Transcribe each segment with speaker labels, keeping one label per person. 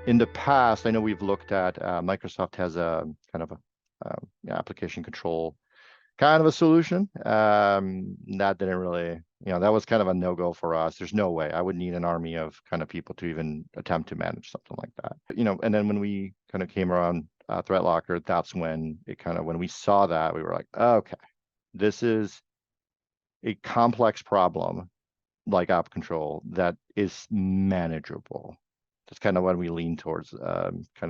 Speaker 1: in the past, I know we've looked at Microsoft has a kind of a application control kind of a solution. That didn't really, that was kind of a no-go for us. There's no way I would need an army of kind of people to even attempt to manage something like that. And then when we kind of came around ThreatLocker, that's when when we saw that, we were like, oh, okay, this is a complex problem like app control that is manageable. That's kind of when we lean towards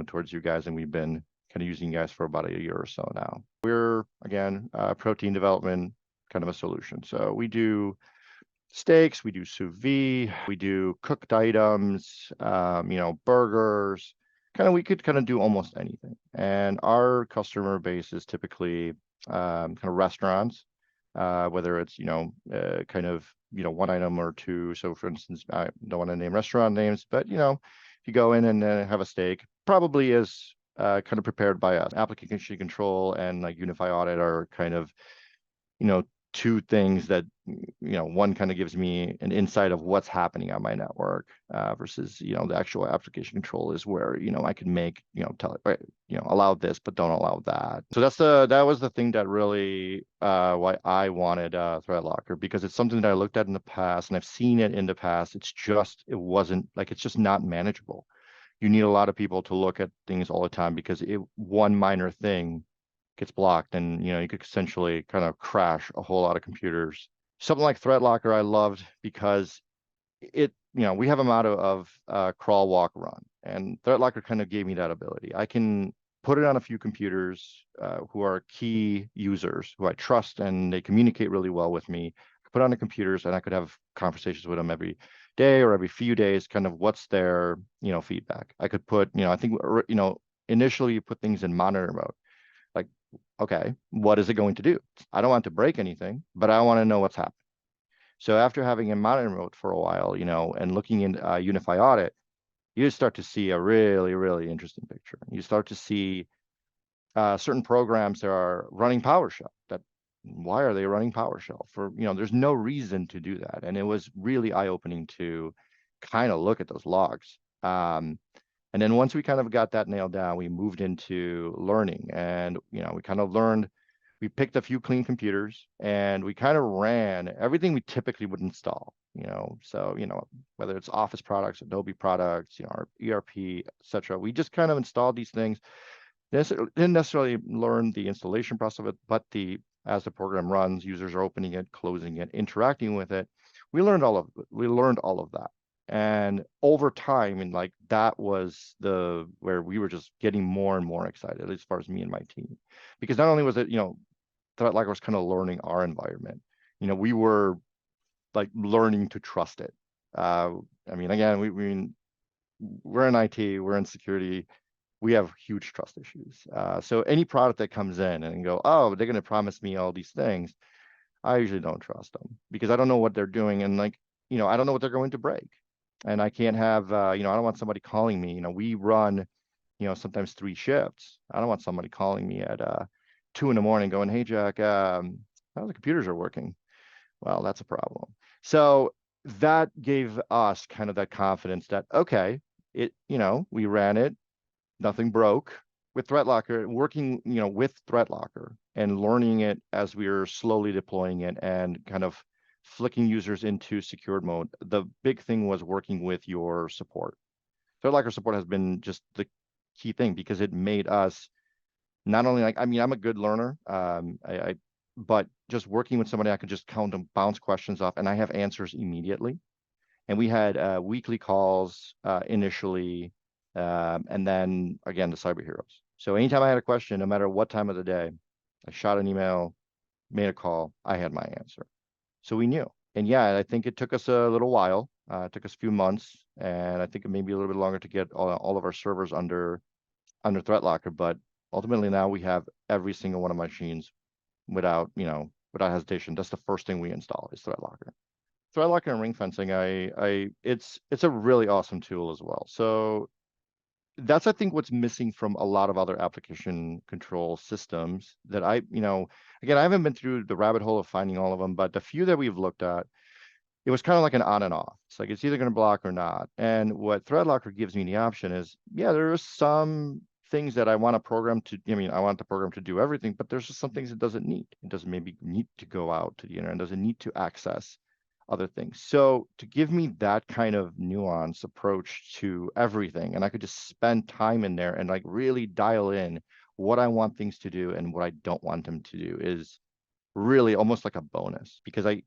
Speaker 1: towards you guys, and we've been kind of using you guys for about a year or so now. We're again protein development kind of a solution. So we do steaks, we do sous vide, we do cooked items, burgers. We could kind of do almost anything. And our customer base is typically kind of restaurants, whether it's one item or two. So for instance, I don't want to name restaurant names, but if you go in and have a steak, probably is kind of prepared by us. Application control and like Unified Audit are kind of two things that one kind of gives me an insight of what's happening on my network versus the actual application control is where I can make tell it right, allow this but don't allow that. So that was the thing that really why I wanted ThreatLocker, because it's something that I looked at in the past and I've seen it in the past. It's just not manageable. You need a lot of people to look at things all the time because one minor thing gets blocked and you could essentially kind of crash a whole lot of computers. Something like ThreatLocker I loved because we have a motto of crawl, walk, run, and ThreatLocker kind of gave me that ability. I can put it on a few computers who are key users who I trust and they communicate really well with me. I put on the computers and I could have conversations with them every day or every few days, kind of what's their feedback. I could put I think initially you put things in monitor mode. Like, okay, what is it going to do? I don't want to break anything, but I want to know what's happening. So after having a monitor mode for a while, and looking in Unified Audit, you start to see a really, really interesting picture. You start to see certain programs that are running PowerShell. Why are they running PowerShell? There's no reason to do that. And it was really eye-opening to kind of look at those logs. And then once we kind of got that nailed down, we moved into learning, and we kind of learned. We picked a few clean computers, and we kind of ran everything we typically would install. So whether it's Office products, Adobe products, our ERP, etc. We just kind of installed these things. Didn't necessarily learn the installation process of it, but as the program runs, users are opening it, closing it, interacting with it. We learned all of that. And over time, and like that was where we were just getting more and more excited, as far as me and my team, because not only was it, ThreatLocker was kind of learning our environment. We were like learning to trust it. Again, we're in IT, we're in security, we have huge trust issues. So any product that comes in and go, oh, they're going to promise me all these things, I usually don't trust them because I don't know what they're doing, and I don't know what they're going to break. And I can't have, I don't want somebody calling me. We run, sometimes 3 shifts. I don't want somebody calling me at 2 a.m. going, hey, Jack, how the computers are working. Well, that's a problem. So that gave us kind of that confidence that, okay, we ran it, nothing broke. With ThreatLocker, working, with ThreatLocker and learning it as we were slowly deploying it and kind of flicking users into secured mode. The big thing was working with your support. ThreatLocker support has been just the key thing because it made us not only I'm a good learner, but just working with somebody, I could just count and bounce questions off and I have answers immediately. And we had weekly calls initially, and then again, the cyber heroes. So anytime I had a question, no matter what time of the day, I shot an email, made a call, I had my answer. So we knew. And yeah, I think it took us a little while. It took us a few months, and I think it may be a little bit longer to get all of our servers under ThreatLocker. But ultimately now we have every single one of my machines without hesitation. That's the first thing we install is ThreatLocker. ThreatLocker and Ringfencing, it's a really awesome tool as well. So that's, I think, what's missing from a lot of other application control systems that again, I haven't been through the rabbit hole of finding all of them, but the few that we've looked at, it was kind of like an on and off. It's like it's either going to block or not. And what ThreatLocker gives me the option is, yeah, there are some things that I want a program to, I mean, I want the program to do everything, but there's just some things it doesn't need. It doesn't maybe need to go out to the internet, it doesn't need to access other things. So to give me that kind of nuanced approach to everything, and I could just spend time in there and like really dial in what I want things to do and what I don't want them to do is really almost like a bonus because I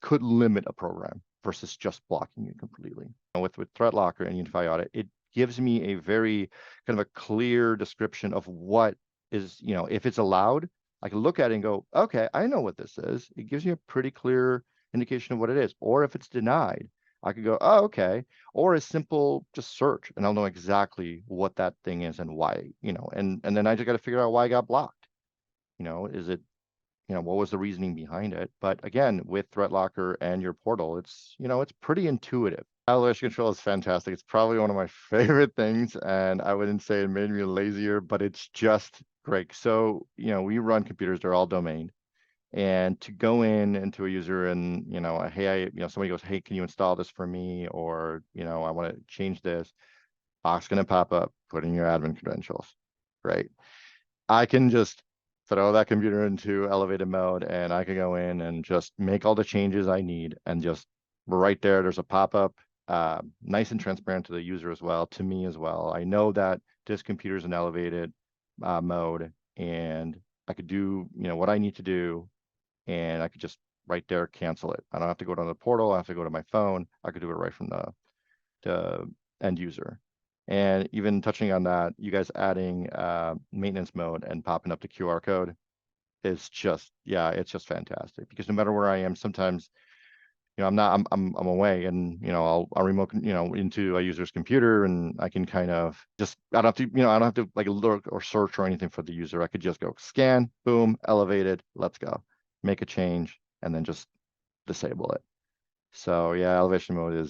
Speaker 1: could limit a program versus just blocking it completely. And with ThreatLocker and Unified Audit, it gives me a very kind of a clear description of what is, if it's allowed, I can look at it and go, okay, I know what this is. It gives me a pretty clear indication of what it is. Or if it's denied, I could go, oh, okay. Or a simple just search and I'll know exactly what that thing is and why, and then I just got to figure out why I got blocked. Is it what was the reasoning behind it? But again, with ThreatLocker and your portal, it's pretty intuitive. Allowlisting control is fantastic. It's probably one of my favorite things, and I wouldn't say it made me lazier, but it's just great. So, we run computers, they're all domained. And to go into a user and, hey, somebody goes, hey, can you install this for me? Or, I want to change this. Box going to pop up, put in your admin credentials, right? I can just throw that computer into elevated mode and I can go in and just make all the changes I need and just right there's a pop-up, nice and transparent to the user as well, to me as well. I know that this computer is in elevated mode and I could do, what I need to do and I could just right there cancel it. I don't have to go to the portal. I have to go to my phone. I could do it right from the end user. And even touching on that, you guys adding maintenance mode and popping up the QR code is just, yeah, it's just fantastic because no matter where I am, sometimes, I'm away and, I'll remote, into a user's computer and I can kind of just, I don't have to, I don't have to like look or search or anything for the user. I could just go scan, boom, elevated, let's go, make a change and then just disable it. So yeah, elevation mode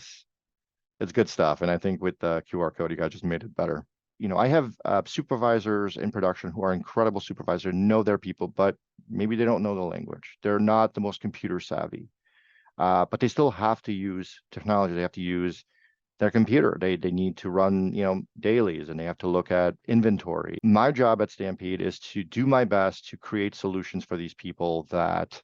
Speaker 1: it's good stuff. And I think with the QR code, you guys just made it better. I have supervisors in production who are incredible supervisors, know their people, but maybe they don't know the language. They're not the most computer savvy, but they still have to use technology. They have to use their computer. They need to run, dailies and they have to look at inventory. My job at Stampede is to do my best to create solutions for these people that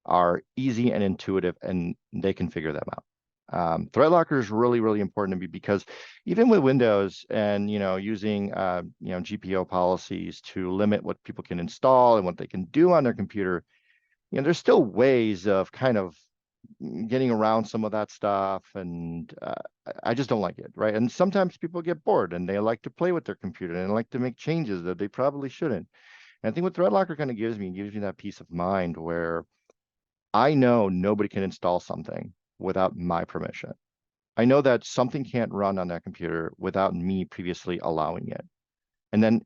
Speaker 1: are easy and intuitive and they can figure them out. ThreatLocker is really, really important to me because even with Windows and, using, GPO policies to limit what people can install and what they can do on their computer, there's still ways of kind of getting around some of that stuff. And I just don't like it, right? And sometimes people get bored and they like to play with their computer and they like to make changes that they probably shouldn't. And I think what ThreatLocker kind of gives me that peace of mind where I know nobody can install something without my permission. I know that something can't run on that computer without me previously allowing it. And then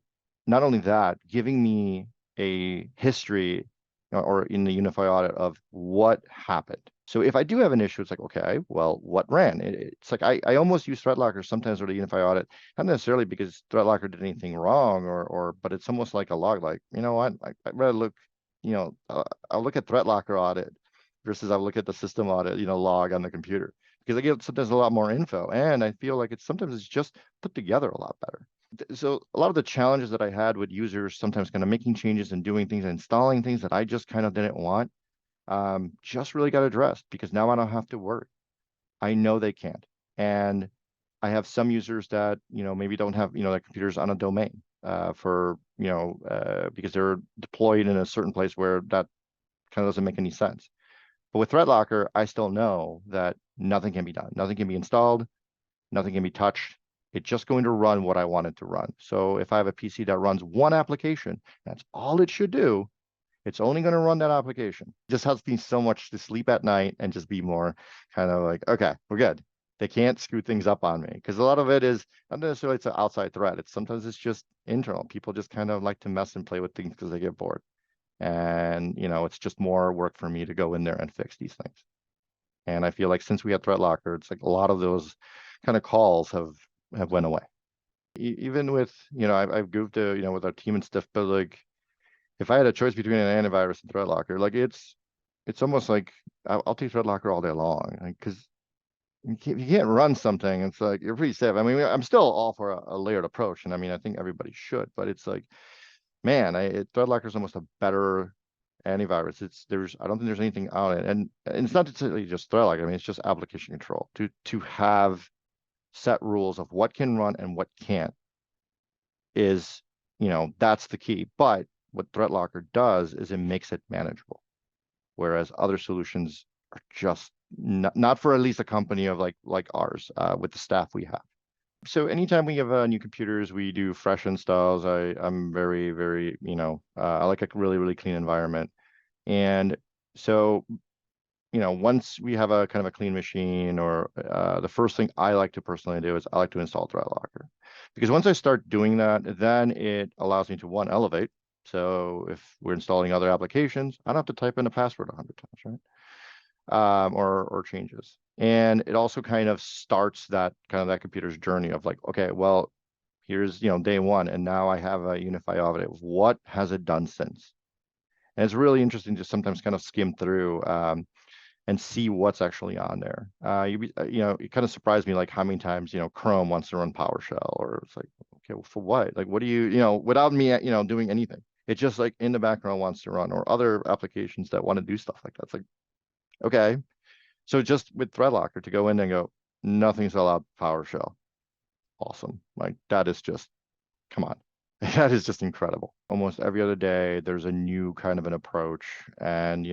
Speaker 1: not only that, giving me a history or in the unified audit of what happened. So if I do have an issue, it's like, okay, well, what ran? It's like I almost use ThreatLocker sometimes with a unified audit, not necessarily because ThreatLocker did anything wrong but it's almost like a log, like, you know what, I'd rather look, I'll look at ThreatLocker audit versus I'll look at the system audit, log on the computer because I get sometimes a lot more info and I feel like it's just put together a lot better. So a lot of the challenges that I had with users sometimes kind of making changes and doing things and installing things that I just kind of didn't want, just really got addressed because now I don't have to worry. I know they can't. And I have some users that, maybe don't have, their computers on a domain because they're deployed in a certain place where that kind of doesn't make any sense. But with ThreatLocker, I still know that nothing can be done. Nothing can be installed. Nothing can be touched. It's just going to run what I want it to run. So if I have a PC that runs one application, that's all it should do. It's only going to run that application. It just helps me so much to sleep at night and just be more kind of like, okay, we're good. They can't screw things up on me because a lot of it is not necessarily it's an outside threat. Sometimes it's just internal. People just kind of like to mess and play with things because they get bored. And, it's just more work for me to go in there and fix these things. And I feel like since we had ThreatLocker, it's like a lot of those kind of calls have went away. Even with, I've goofed, with our team and stuff, but like if I had a choice between an antivirus and ThreatLocker, like it's it's almost like I'll take ThreatLocker all day long, because you can't run something. It's like you're pretty safe. I mean, I'm still all for a layered approach, and I mean, I think everybody should, but it's like, man, ThreatLocker is almost a better antivirus. I don't think there's anything on it, and it's not necessarily just ThreatLocker. I mean, it's just application control to have set rules of what can run and what can't is, that's the key. But what ThreatLocker does is it makes it manageable, whereas other solutions are just not for at least a company of like ours, with the staff we have. So anytime we have new computers, we do fresh installs. I'm very, very, I like a really, really clean environment. And so, once we have a kind of a clean machine, or the first thing I like to personally do is I like to install ThreatLocker, because once I start doing that, then it allows me to, one, elevate. So if we're installing other applications, I don't have to type in a password 100 times, right? Or changes. And it also kind of starts that computer's journey of like, okay, well, here's, day one, and now I have a unified audit. What has it done since? And it's really interesting to sometimes kind of skim through, and see what's actually on there. It kind of surprised me, like how many times, Chrome wants to run PowerShell, or it's like, okay, well, for what? Like, what do without me, doing anything? It just like in the background wants to run, or other applications that want to do stuff like that. It's like, okay. So just with ThreatLocker to go in and go, nothing's allowed PowerShell. Awesome. Like that is just, come on. That is just incredible. Almost every other day, there's a new kind of an approach. And,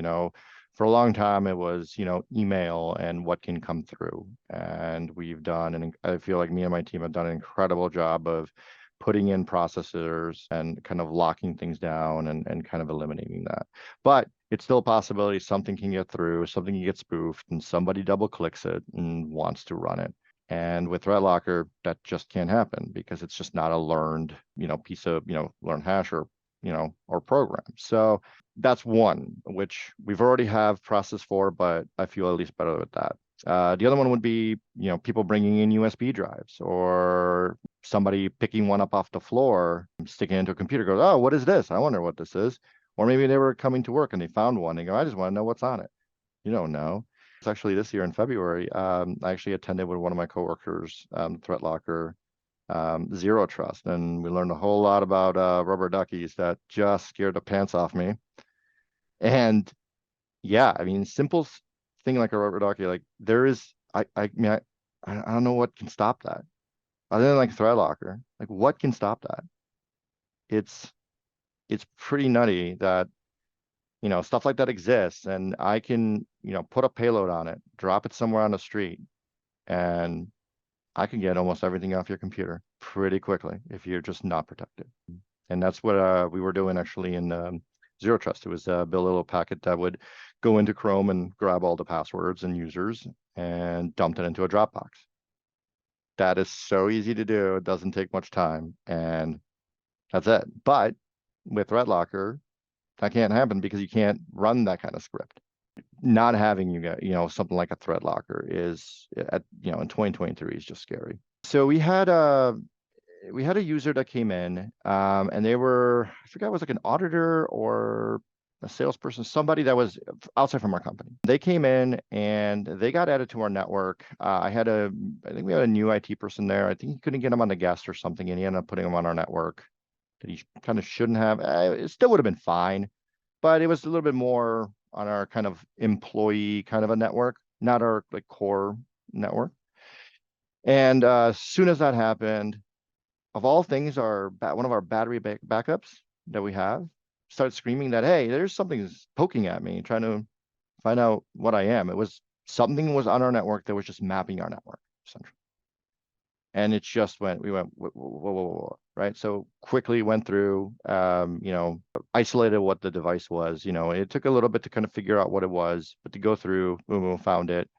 Speaker 1: for a long time, it was, email and what can come through. And we've done, and I feel like me and my team have done an incredible job of putting in processors and kind of locking things down, and kind of eliminating that. But it's still a possibility something can get through, something can get spoofed, and somebody double clicks it and wants to run it. And with ThreatLocker, that just can't happen, because it's just not a learned, piece of, learned hash, or program. So that's one which we've already have process for, but I feel at least better with that. The other one would be, people bringing in USB drives, or somebody picking one up off the floor, sticking it into a computer, goes, oh, what is this? I wonder what this is. Or maybe they were coming to work and they found one. They go, I just want to know what's on it. You don't know. It's actually this year in February. I actually attended with one of my coworkers, ThreatLocker Zero Trust, and we learned a whole lot about rubber duckies that just scared the pants off me. And yeah, I mean, simple thing like a rubber ducky, like there is, I mean, I don't know what can stop that, other than like ThreatLocker. Like, what can stop that? It's pretty nutty that stuff like that exists, and I can, put a payload on it, drop it somewhere on the street, and I can get almost everything off your computer pretty quickly if you're just not protected. And that's what we were doing actually in Zero Trust. It was build a little packet that would go into Chrome and grab all the passwords and users and dump it into a Dropbox. That is so easy to do. It doesn't take much time, and that's it. But with ThreatLocker, that can't happen because you can't run that kind of script. Not having something like a ThreatLocker is, in 2023, is just scary. So we had a user that came in, and they were, I forgot, it was like an auditor or a salesperson, somebody that was outside from our company. They came in and they got added to our network. I think we had a new IT person there. I think he couldn't get him on the guest or something, and he ended up putting him on our network that he kind of shouldn't have. It still would have been fine, but it was a little bit more on our kind of employee kind of a network, not our like core network. And as soon as that happened, of all things, one of our battery backups that we have started screaming that, hey, there's something poking at me, trying to find out what I am. It was something was on our network that was just mapping our network, essentially. And it just we went, whoa, whoa, whoa, whoa, right? So quickly went through, isolated what the device was. It took a little bit to kind of figure out what it was, but to go through, boom, boom, found it,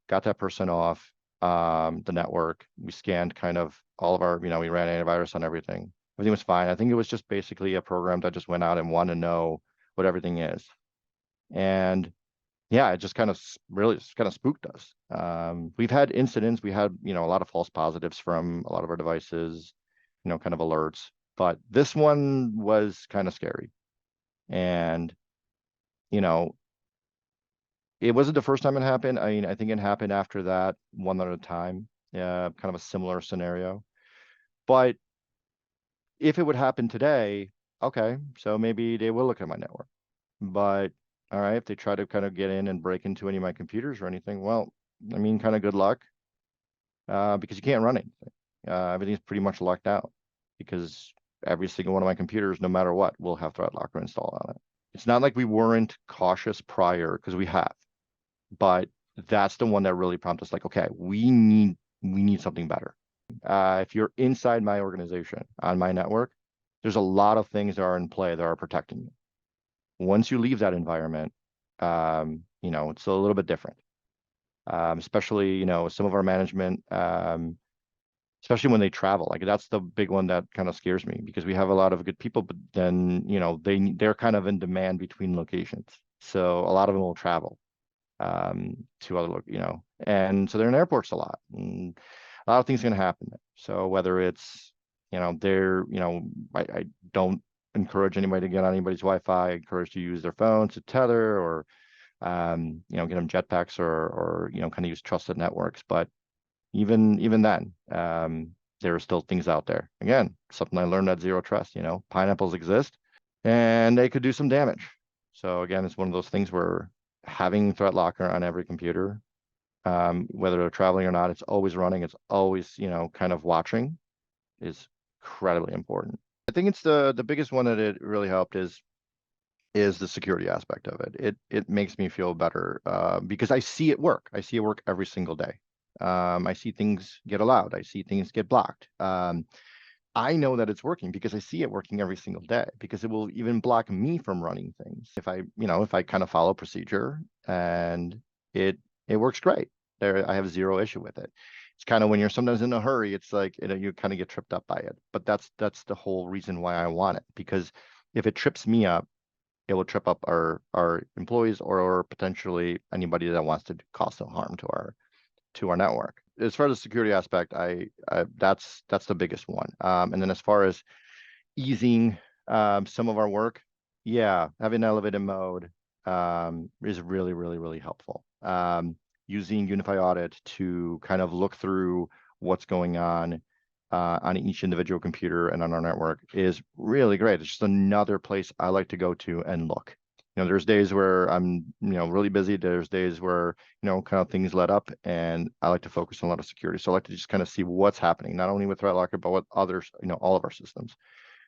Speaker 1: got that person off the network. We scanned kind of all of our, we ran antivirus on everything. Everything was fine. I think it was just basically a program that just went out and wanted to know what everything is. And yeah, it just kind of really kind of spooked us. We've had incidents. We had, a lot of false positives from a lot of our devices, kind of alerts. But this one was kind of scary. And, it wasn't the first time it happened. I mean, I think it happened after that one other time. Yeah, kind of a similar scenario. But if it would happen today, okay, so maybe they will look at my network. But all right, if they try to kind of get in and break into any of my computers or anything, well, I mean, kind of good luck, because you can't run anything. Everything's pretty much locked out because every single one of my computers, no matter what, will have ThreatLocker installed on it. It's not like we weren't cautious prior, because we have, but that's the one that really prompted us, like, okay, we need something better. If you're inside my organization on my network, there's a lot of things that are in play that are protecting you. Once you leave that environment, it's a little bit different. Especially, some of our management, especially when they travel. Like, that's the big one that kind of scares me, because we have a lot of good people, but then, they're kind of in demand between locations. So a lot of them will travel to other, and so they're in airports a lot. And a lot of things are going to happen there. So whether it's, I don't encourage anybody to get on anybody's Wi-Fi. I encourage to use their phones to tether, or get them jetpacks, or kind of use trusted networks. But even then, there are still things out there. Again, something I learned at Zero Trust. Pineapples exist, and they could do some damage. So again, it's one of those things where having ThreatLocker on every computer, whether they're traveling or not, it's always running. It's always, kind of watching, is incredibly important. I think it's the biggest one that it really helped is the security aspect of it. It makes me feel better, because I see it work. I see it work every single day. I see things get allowed. I see things get blocked. I know that it's working because I see it working every single day, because it will even block me from running things if I kind of follow procedure, and it works great. I have zero issue with it. It's kind of when you're sometimes in a hurry, it's like, you kind of get tripped up by it. But that's the whole reason why I want it, because if it trips me up, it will trip up our employees, or potentially anybody that wants to cause some harm to our network. As far as the security aspect, that's the biggest one. And then as far as easing some of our work, yeah, having elevated mode is really, really, really helpful. Using Unified Audit to kind of look through what's going on each individual computer and on our network is really great. It's just another place I like to go to and look. There's days where I'm, really busy. There's days where, kind of things let up, and I like to focus on a lot of security. So I like to just kind of see what's happening, not only with ThreatLocker, but with others, all of our systems.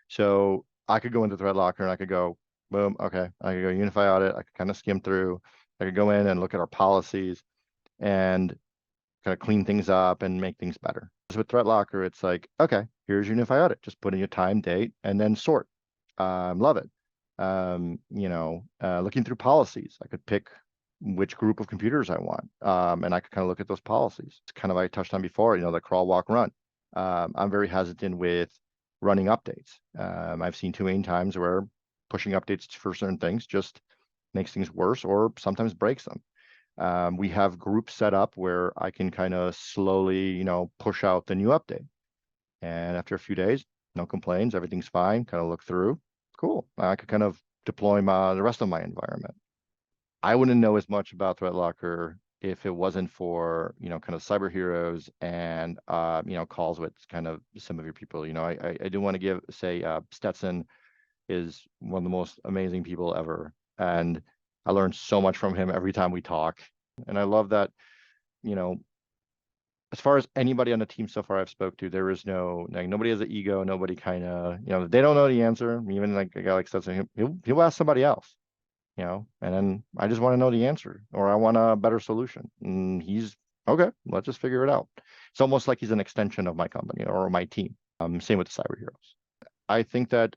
Speaker 1: So I could go into ThreatLocker and I could go, boom, okay. I could go Unified Audit. I could kind of skim through. I could go in and look at our policies and kind of clean things up and make things better. With ThreatLocker, it's like, okay, here's Unified Audit. Just put in your time, date, and then sort. Love it. Looking through policies, I could pick which group of computers I want, and I could kind of look at those policies. It's kind of, I touched on before, the crawl, walk, run. I'm very hesitant with running updates. I've seen too many times where pushing updates for certain things just makes things worse, or sometimes breaks them. We have groups set up where I can kind of slowly, push out the new update. And after a few days, no complaints, everything's fine, kind of look through. Cool. I could kind of deploy the rest of my environment. I wouldn't know as much about ThreatLocker if it wasn't for, kind of cyber heroes and, calls with kind of some of your people. I do want to say Stetson is one of the most amazing people ever. And I learned so much from him every time we talk. And I love that, as far as anybody on the team so far I've spoke to, there is nobody has an ego. Nobody kind of, they don't know the answer. Even like a guy like Stetson, he'll ask somebody else, and then I just want to know the answer, or I want a better solution. And he's okay, let's just figure it out. It's almost like he's an extension of my company or my team. Same with the cyber heroes. I think that,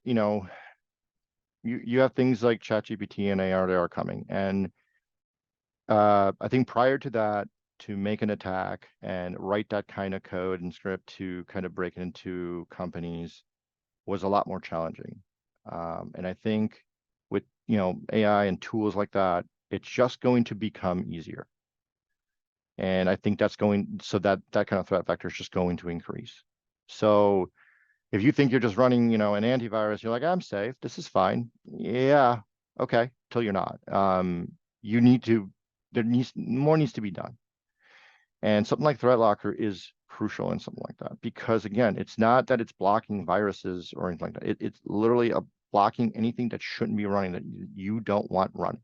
Speaker 1: you have things like ChatGPT and AR that are coming. And I think prior to that, to make an attack and write that kind of code and script to kind of break into companies was a lot more challenging. And I think with, AI and tools like that, it's just going to become easier. And I think that kind of threat vector is just going to increase. So if you think you're just running, an antivirus, you're like, I'm safe, this is fine. Yeah, okay, till you're not. You need to more needs to be done. And something like ThreatLocker is crucial in something like that, because again, it's not that it's blocking viruses or anything like that. It's literally blocking anything that shouldn't be running, that you don't want running.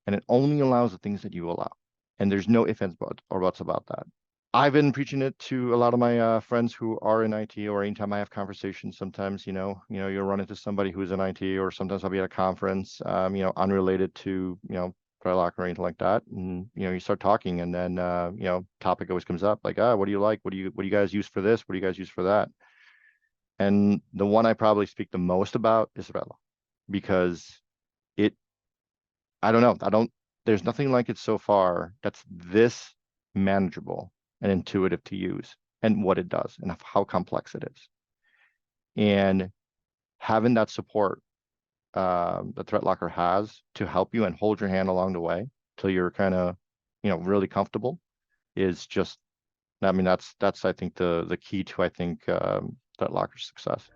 Speaker 1: And it only allows the things that you allow. And there's no ifs, ands, or buts about that. I've been preaching it to a lot of my friends who are in IT, or anytime I have conversations, sometimes, you'll run into somebody who's in IT, or sometimes I'll be at a conference, unrelated to, ThreatLocker or anything like that. And, you start talking, and then, topic always comes up like, what do you like? What do you guys use for this? What do you guys use for that? And the one I probably speak the most about is ThreatLocker, because I don't know, there's nothing like it so far that's this manageable and intuitive to use, and what it does and how complex it is. And having that support that ThreatLocker has to help you and hold your hand along the way till you're kind of, really comfortable is just, I mean, that's I think the key to, I think, ThreatLocker's success.